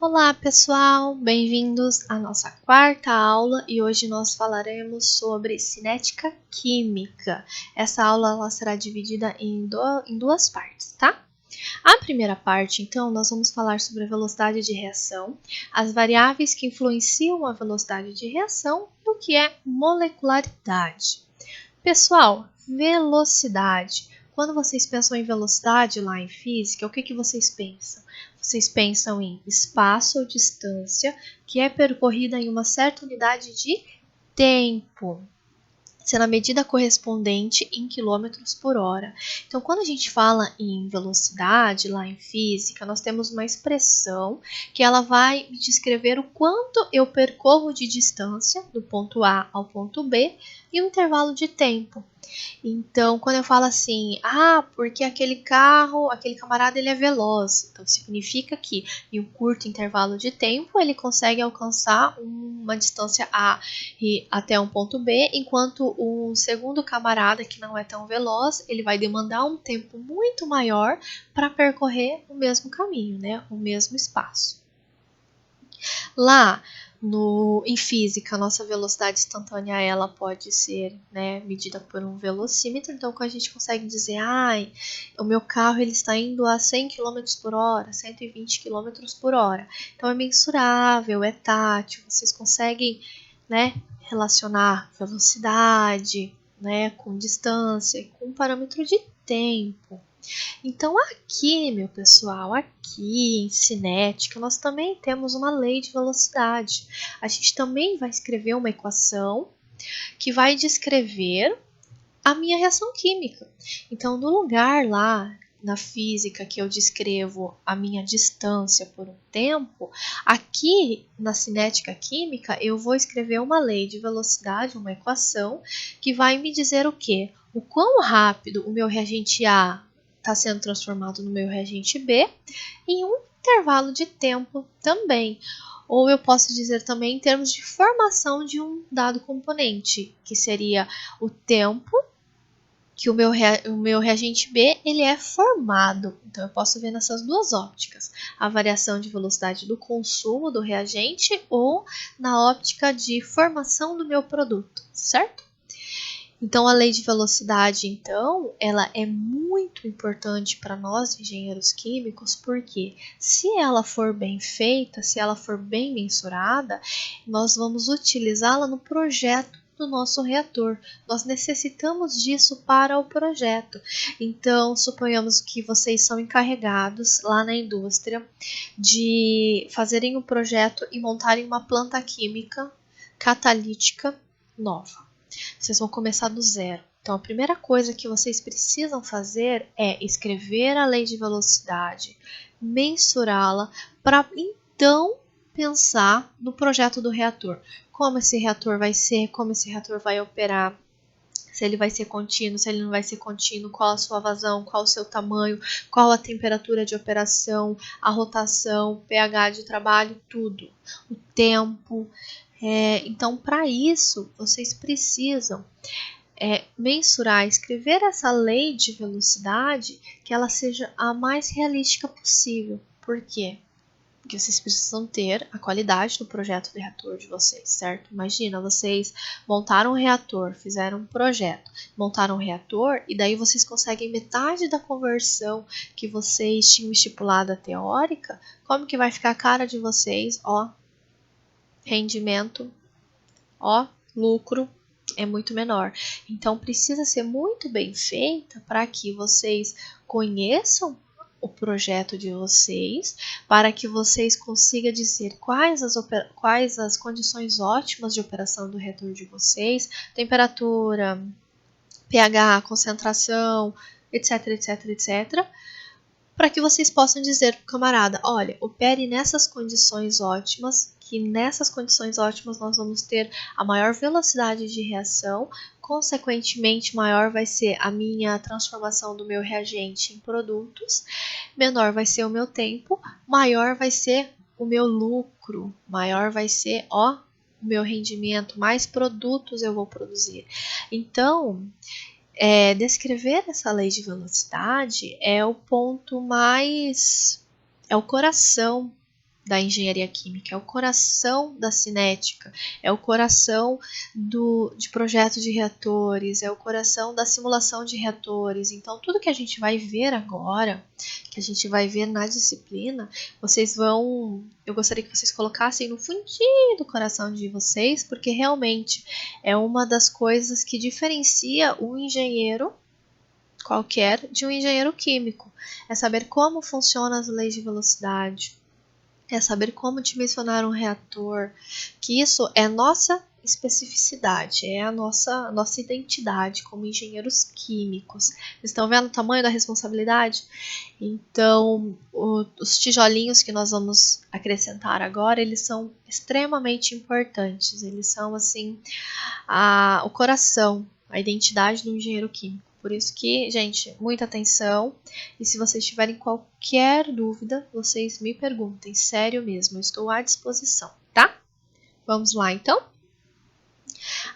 Olá pessoal, bem-vindos à nossa quarta aula e hoje nós falaremos sobre cinética química. Essa aula ela será dividida em duas partes, tá? A primeira parte, então, nós vamos falar sobre a velocidade de reação, as variáveis que influenciam a velocidade de reação e o que é molecularidade. Pessoal, velocidade. Quando vocês pensam em velocidade lá em física, o que vocês pensam? Vocês pensam em espaço ou distância que é percorrida em uma certa unidade de tempo, sendo a medida correspondente em quilômetros por hora. Então, quando a gente fala em velocidade lá em física, nós temos uma expressão que ela vai descrever o quanto eu percorro de distância do ponto A ao ponto B em um intervalo de tempo. Então, quando eu falo assim, porque aquele camarada, ele é veloz. Então, significa que em um curto intervalo de tempo, ele consegue alcançar uma distância A até um ponto B, enquanto o segundo camarada, que não é tão veloz, ele vai demandar um tempo muito maior para percorrer o mesmo caminho, né? O mesmo espaço. Lá em física, a nossa velocidade instantânea ela pode ser, né, medida por um velocímetro. Então, a gente consegue dizer, o meu carro ele está indo a 100 km por hora, 120 km por hora. Então, é mensurável, é tátil, vocês conseguem, né, relacionar velocidade, né, com distância, com um parâmetro de tempo. Então, aqui, meu pessoal, aqui em cinética, nós também temos uma lei de velocidade. A gente também vai escrever uma equação que vai descrever a minha reação química. Então, no lugar lá na física que eu descrevo a minha distância por um tempo, aqui na cinética química eu vou escrever uma lei de velocidade, uma equação, que vai me dizer o quê? O quão rápido o meu reagente A está sendo transformado no meu reagente B em um intervalo de tempo também. Ou eu posso dizer também em termos de formação de um dado componente, que seria o tempo que o meu reagente B ele é formado. Então, eu posso ver nessas duas ópticas. A variação de velocidade do consumo do reagente ou na óptica de formação do meu produto, certo? Então, a lei de velocidade, então, ela é muito importante para nós, engenheiros químicos, porque se ela for bem feita, se ela for bem mensurada, nós vamos utilizá-la no projeto do nosso reator. Nós necessitamos disso para o projeto. Então, suponhamos que vocês são encarregados lá na indústria de fazerem um projeto e montarem uma planta química catalítica nova. Vocês vão começar do zero. Então, a primeira coisa que vocês precisam fazer é escrever a lei de velocidade, mensurá-la, para então pensar no projeto do reator. Como esse reator vai ser, como esse reator vai operar, se ele vai ser contínuo, se ele não vai ser contínuo, qual a sua vazão, qual o seu tamanho, qual a temperatura de operação, a rotação, o pH de trabalho, tudo. O tempo. Então, para isso, vocês precisam mensurar, escrever essa lei de velocidade que ela seja a mais realística possível. Por quê? Porque vocês precisam ter a qualidade do projeto de reator de vocês, certo? Imagina, vocês montaram um reator, fizeram um projeto, montaram um reator e daí vocês conseguem metade da conversão que vocês tinham estipulada teórica. Como que vai ficar a cara de vocês? Rendimento, lucro é muito menor. Então, precisa ser muito bem feita para que vocês conheçam o projeto de vocês, para que vocês consigam dizer quais as condições ótimas de operação do reator de vocês, temperatura, pH, concentração, etc, etc, etc, para que vocês possam dizer para o camarada, olha, opere nessas condições ótimas, que nessas condições ótimas nós vamos ter a maior velocidade de reação, consequentemente maior vai ser a minha transformação do meu reagente em produtos, menor vai ser o meu tempo, maior vai ser o meu lucro, maior vai ser o meu rendimento, mais produtos eu vou produzir. Então, descrever essa lei de velocidade é o ponto mais, é o coração da engenharia química, é o coração da cinética, é o coração de projeto de reatores, é o coração da simulação de reatores. Então, tudo que a gente vai ver agora, que a gente vai ver na disciplina, eu gostaria que vocês colocassem no fundinho do coração de vocês, porque realmente é uma das coisas que diferencia um engenheiro qualquer de um engenheiro químico. É saber como funcionam as leis de velocidade, é saber como dimensionar um reator, que isso é nossa especificidade, é a nossa identidade como engenheiros químicos. Estão vendo o tamanho da responsabilidade? Então, os tijolinhos que nós vamos acrescentar agora, eles são extremamente importantes, eles são assim o coração, a identidade do engenheiro químico. Por isso que, gente, muita atenção. E se vocês tiverem qualquer dúvida, vocês me perguntem. Sério mesmo, eu estou à disposição, tá? Vamos lá, então?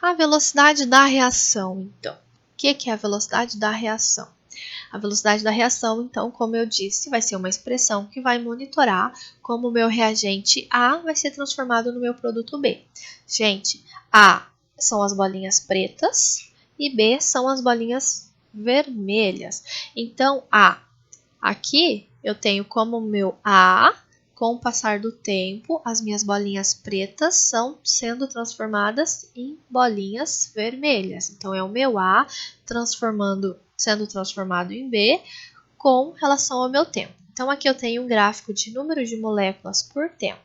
A velocidade da reação, então. O que é a velocidade da reação? A velocidade da reação, então, como eu disse, vai ser uma expressão que vai monitorar como o meu reagente A vai ser transformado no meu produto B. Gente, A são as bolinhas pretas e B são as bolinhas vermelhas. Então, aqui eu tenho como meu A, com o passar do tempo, as minhas bolinhas pretas são sendo transformadas em bolinhas vermelhas. Então, é o meu A sendo transformado em B com relação ao meu tempo. Então, aqui eu tenho um gráfico de número de moléculas por tempo.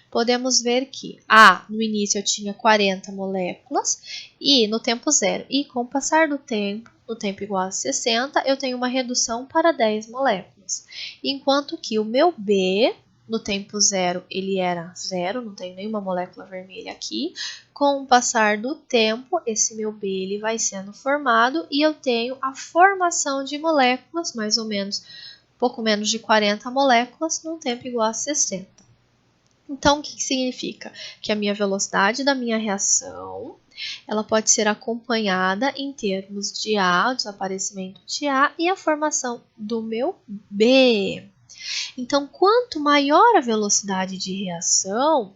Podemos ver que no início eu tinha 40 moléculas e no tempo zero. E com o passar do tempo, no tempo igual a 60, eu tenho uma redução para 10 moléculas. Enquanto que o meu B, no tempo zero, ele era zero, não tem nenhuma molécula vermelha aqui. Com o passar do tempo, esse meu B ele vai sendo formado e eu tenho a formação de moléculas, mais ou menos, pouco menos de 40 moléculas, num tempo igual a 60. Então, o que significa? Que a minha velocidade da minha reação, ela pode ser acompanhada em termos de o desaparecimento de A e a formação do meu B. Então, quanto maior a velocidade de reação,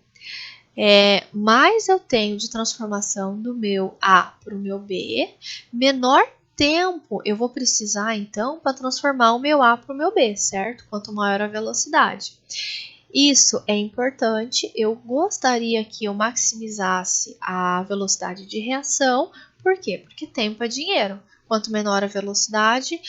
mais eu tenho de transformação do meu A para o meu B, menor tempo eu vou precisar, então, para transformar o meu A para o meu B, certo? Quanto maior a velocidade. Isso é importante, eu gostaria que eu maximizasse a velocidade de reação. Por quê? Porque tempo é dinheiro. Quanto menor a velocidade,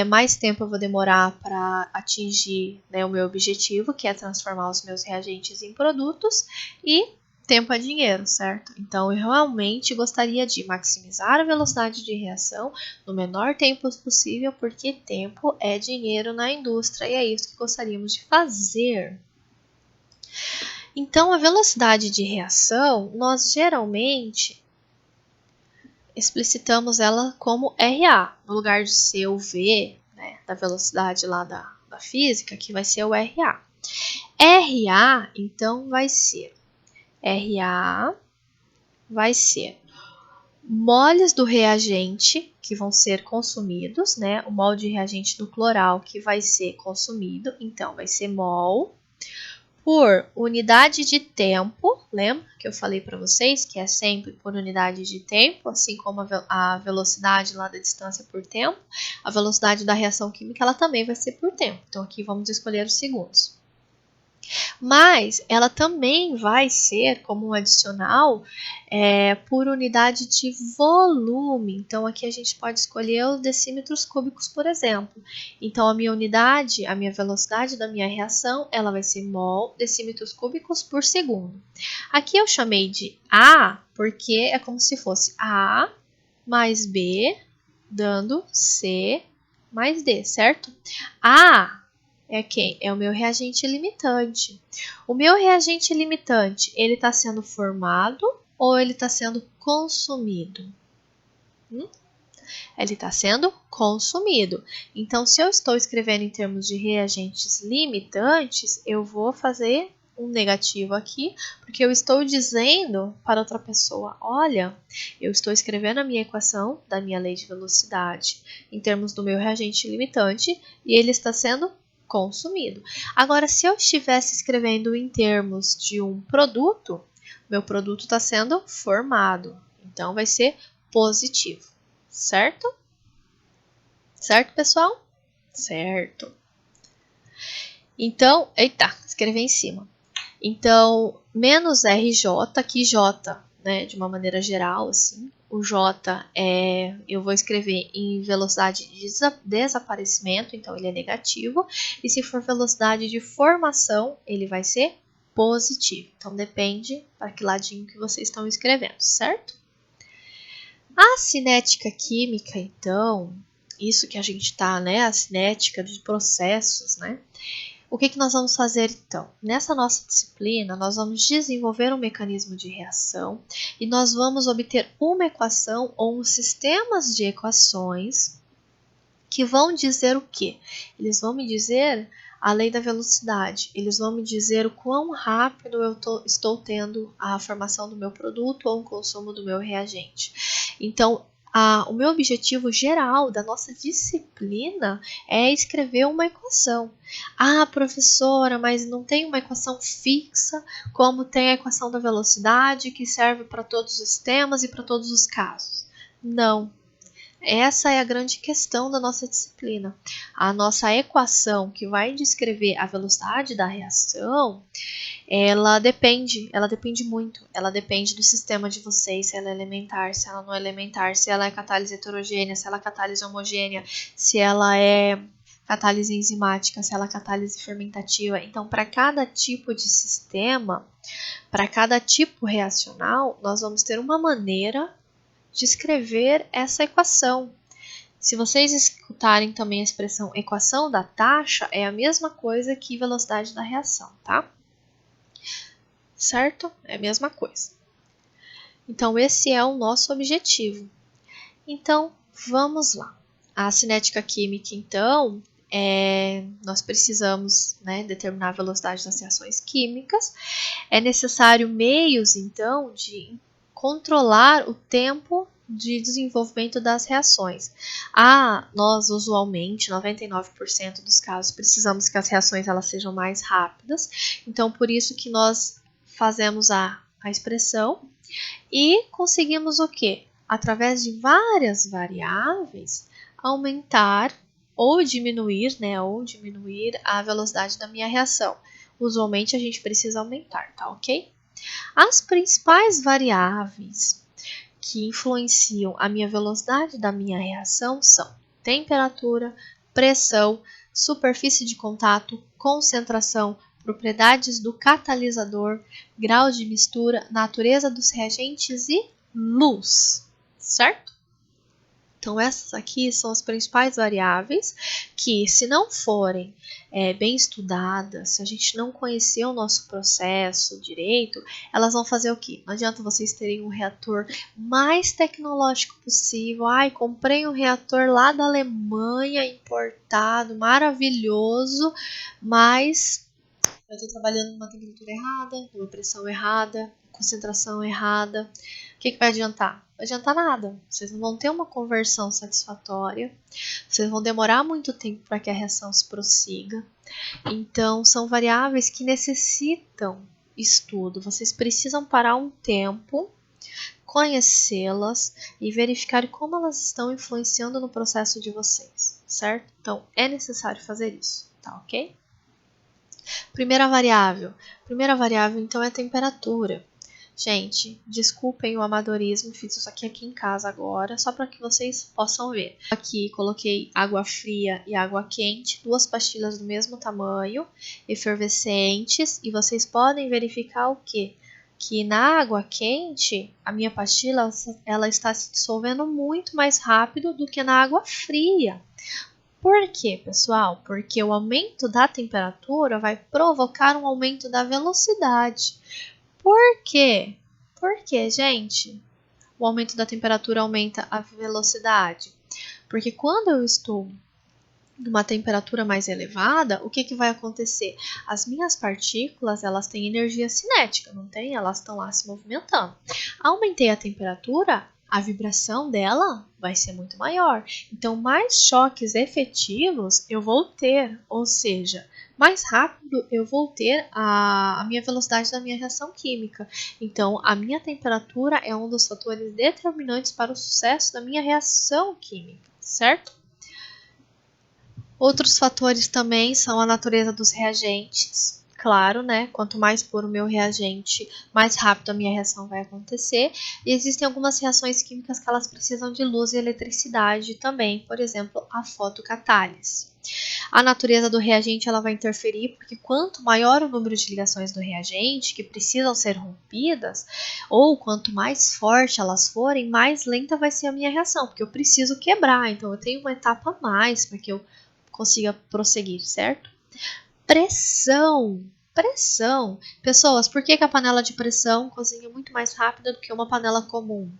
mais tempo eu vou demorar para atingir, né, o meu objetivo, que é transformar os meus reagentes em produtos, e tempo é dinheiro, certo? Então, eu realmente gostaria de maximizar a velocidade de reação no menor tempo possível, porque tempo é dinheiro na indústria, e é isso que gostaríamos de fazer. Então, a velocidade de reação, nós geralmente explicitamos ela como RA, no lugar de ser o V, né, da velocidade lá da física, que vai ser o RA. RA, então, vai ser moles do reagente que vão ser consumidos, né? O mol de reagente no plural que vai ser consumido, então, vai ser mol por unidade de tempo, lembra que eu falei para vocês que é sempre por unidade de tempo, assim como a velocidade lá da distância por tempo, a velocidade da reação química ela também vai ser por tempo. Então aqui vamos escolher os segundos. Mas ela também vai ser, como um adicional, por unidade de volume. Então, aqui a gente pode escolher os decímetros cúbicos, por exemplo. Então, a minha velocidade da minha reação, ela vai ser mol decímetros cúbicos por segundo. Aqui eu chamei de A, porque é como se fosse A mais B, dando C mais D, certo? A é quem? É o meu reagente limitante. O meu reagente limitante, ele está sendo formado ou ele está sendo consumido? Ele está sendo consumido. Então, se eu estou escrevendo em termos de reagentes limitantes, eu vou fazer um negativo aqui, porque eu estou dizendo para outra pessoa, olha, eu estou escrevendo a minha equação da minha lei de velocidade em termos do meu reagente limitante e ele está sendo consumido. Agora, se eu estivesse escrevendo em termos de um produto, meu produto está sendo formado. Então, vai ser positivo, certo? Certo, pessoal? Certo. Então, eita, escrevi em cima. Então, menos RJ, aqui J, né, de uma maneira geral, assim. O J eu vou escrever em velocidade de desaparecimento, então ele é negativo. E se for velocidade de formação, ele vai ser positivo. Então, depende para que ladinho que vocês estão escrevendo, certo? A cinética química, então, isso que a gente está, né, a cinética de processos, né? O que nós vamos fazer então? Nessa nossa disciplina, nós vamos desenvolver um mecanismo de reação e nós vamos obter uma equação ou sistemas de equações que vão dizer o quê? Eles vão me dizer a lei da velocidade, eles vão me dizer o quão rápido eu estou tendo a formação do meu produto ou o consumo do meu reagente. Então, o meu objetivo geral da nossa disciplina é escrever uma equação. Ah, professora, mas não tem uma equação fixa como tem a equação da velocidade que serve para todos os sistemas e para todos os casos. Não. Essa é a grande questão da nossa disciplina. A nossa equação que vai descrever a velocidade da reação, ela depende muito. Ela depende do sistema de vocês, se ela é elementar, se ela não é elementar, se ela é catálise heterogênea, se ela é catálise homogênea, se ela é catálise enzimática, se ela é catálise fermentativa. Então, para cada tipo de sistema, para cada tipo reacional, nós vamos ter uma maneira de escrever essa equação. Se vocês escutarem também a expressão equação da taxa, é a mesma coisa que velocidade da reação, tá? Certo? É a mesma coisa. Então, esse é o nosso objetivo. Então, vamos lá. A cinética química, então, nós precisamos, né, determinar a velocidade das reações químicas. É necessário meios, então, de controlar o tempo de desenvolvimento das reações. Nós usualmente, 99% dos casos, precisamos que as reações elas sejam mais rápidas. Então, por isso que nós fazemos a expressão e conseguimos o quê? Através de várias variáveis, aumentar ou diminuir, né, a velocidade da minha reação. Usualmente a gente precisa aumentar, tá ok? As principais variáveis que influenciam a minha velocidade da minha reação são temperatura, pressão, superfície de contato, concentração, propriedades do catalisador, grau de mistura, natureza dos reagentes e luz, certo? Então, essas aqui são as principais variáveis que, se não forem bem estudadas, se a gente não conhecer o nosso processo direito, elas vão fazer o quê? Não adianta vocês terem um reator mais tecnológico possível. Ai, comprei um reator lá da Alemanha, importado, maravilhoso, mas eu estou trabalhando numa temperatura errada, numa pressão errada, concentração errada. O que vai adiantar? Não vai adiantar nada. Vocês não vão ter uma conversão satisfatória. Vocês vão demorar muito tempo para que a reação se prossiga. Então, são variáveis que necessitam estudo. Vocês precisam parar um tempo, conhecê-las e verificar como elas estão influenciando no processo de vocês, certo? Então, é necessário fazer isso, tá ok? Primeira variável, então, é a temperatura. Gente, desculpem o amadorismo, fiz isso aqui em casa agora, só para que vocês possam ver. Aqui coloquei água fria e água quente, duas pastilhas do mesmo tamanho, efervescentes, e vocês podem verificar o quê? Que na água quente, a minha pastilha ela está se dissolvendo muito mais rápido do que na água fria. Por quê, pessoal? Porque o aumento da temperatura vai provocar um aumento da velocidade. Por quê? Porque, gente, o aumento da temperatura aumenta a velocidade. Porque quando eu estou numa temperatura mais elevada, o que vai acontecer? As minhas partículas, elas têm energia cinética, não tem? Elas estão lá se movimentando. Aumentei a temperatura, a vibração dela vai ser muito maior. Então, mais choques efetivos eu vou ter, ou seja, mais rápido eu vou ter a minha velocidade da minha reação química. Então, a minha temperatura é um dos fatores determinantes para o sucesso da minha reação química, certo? Outros fatores também são a natureza dos reagentes. Claro, né? Quanto mais puro o meu reagente, mais rápido a minha reação vai acontecer. E existem algumas reações químicas que elas precisam de luz e eletricidade também. Por exemplo, a fotocatálise. A natureza do reagente ela vai interferir, porque quanto maior o número de ligações do reagente que precisam ser rompidas, ou quanto mais forte elas forem, mais lenta vai ser a minha reação, porque eu preciso quebrar. Então, eu tenho uma etapa a mais para que eu consiga prosseguir, certo? Pressão. Pressão. Pessoas, por que a panela de pressão cozinha muito mais rápido do que uma panela comum?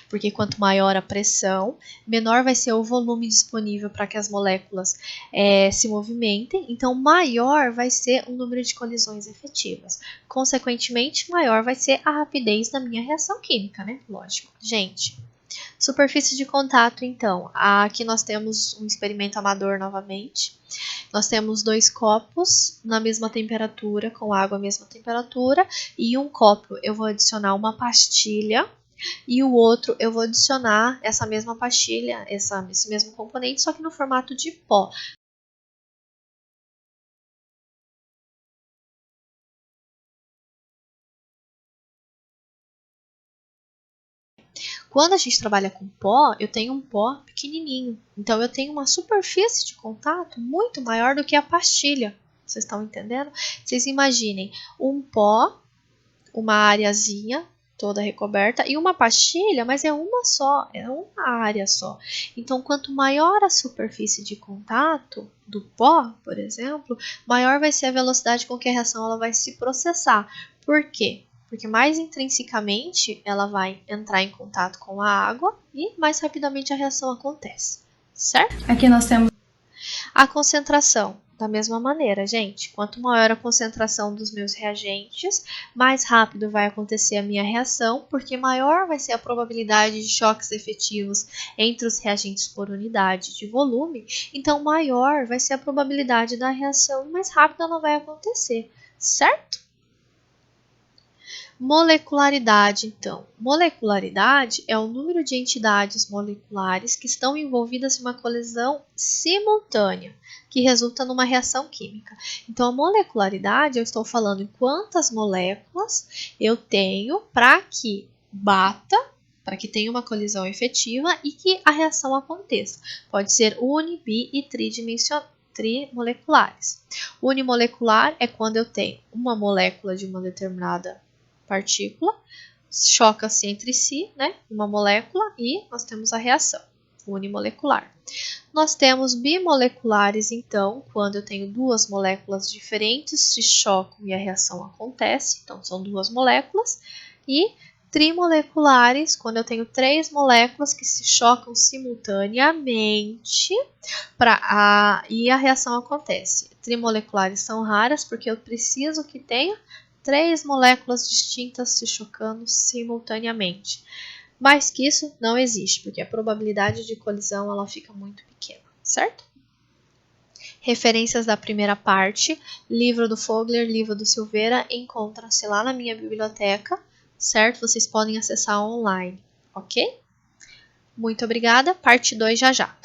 Porque quanto maior a pressão, menor vai ser o volume disponível para que as moléculas se movimentem, então maior vai ser o número de colisões efetivas. Consequentemente, maior vai ser a rapidez da minha reação química, né? Lógico. Gente, superfície de contato, então. Aqui nós temos um experimento amador novamente. Nós temos 2 copos na mesma temperatura, com água à mesma temperatura, e um copo eu vou adicionar uma pastilha, e o outro eu vou adicionar essa mesma pastilha, esse mesmo componente, só que no formato de pó. Quando a gente trabalha com pó, eu tenho um pó pequenininho. Então, eu tenho uma superfície de contato muito maior do que a pastilha. Vocês estão entendendo? Vocês imaginem um pó, uma areazinha toda recoberta e uma pastilha, mas é uma só, é uma área só. Então, quanto maior a superfície de contato do pó, por exemplo, maior vai ser a velocidade com que a reação ela vai se processar. Por quê? Porque mais intrinsecamente ela vai entrar em contato com a água e mais rapidamente a reação acontece, certo? Aqui nós temos a concentração. Da mesma maneira, gente, quanto maior a concentração dos meus reagentes, mais rápido vai acontecer a minha reação, porque maior vai ser a probabilidade de choques efetivos entre os reagentes por unidade de volume, então maior vai ser a probabilidade da reação e mais rápido ela vai acontecer, certo? Molecularidade, então. Molecularidade é o número de entidades moleculares que estão envolvidas em uma colisão simultânea, que resulta numa reação química. Então, a molecularidade, eu estou falando em quantas moléculas eu tenho para que bata, para que tenha uma colisão efetiva e que a reação aconteça. Pode ser uni, bi e trimoleculares. Unimolecular é quando eu tenho uma molécula de uma determinada partícula, choca-se entre si, né, uma molécula, e nós temos a reação unimolecular. Nós temos bimoleculares, então, quando eu tenho duas moléculas diferentes, se chocam e a reação acontece, então são duas moléculas, e trimoleculares, quando eu tenho 3 moléculas que se chocam simultaneamente e a reação acontece. Trimoleculares são raras porque eu preciso que tenha 3 moléculas distintas se chocando simultaneamente. Mais que isso não existe, porque a probabilidade de colisão ela fica muito pequena, certo? Referências da primeira parte, livro do Fogler, livro do Silveira, encontram-se lá na minha biblioteca, certo? Vocês podem acessar online, ok? Muito obrigada, parte 2 já já.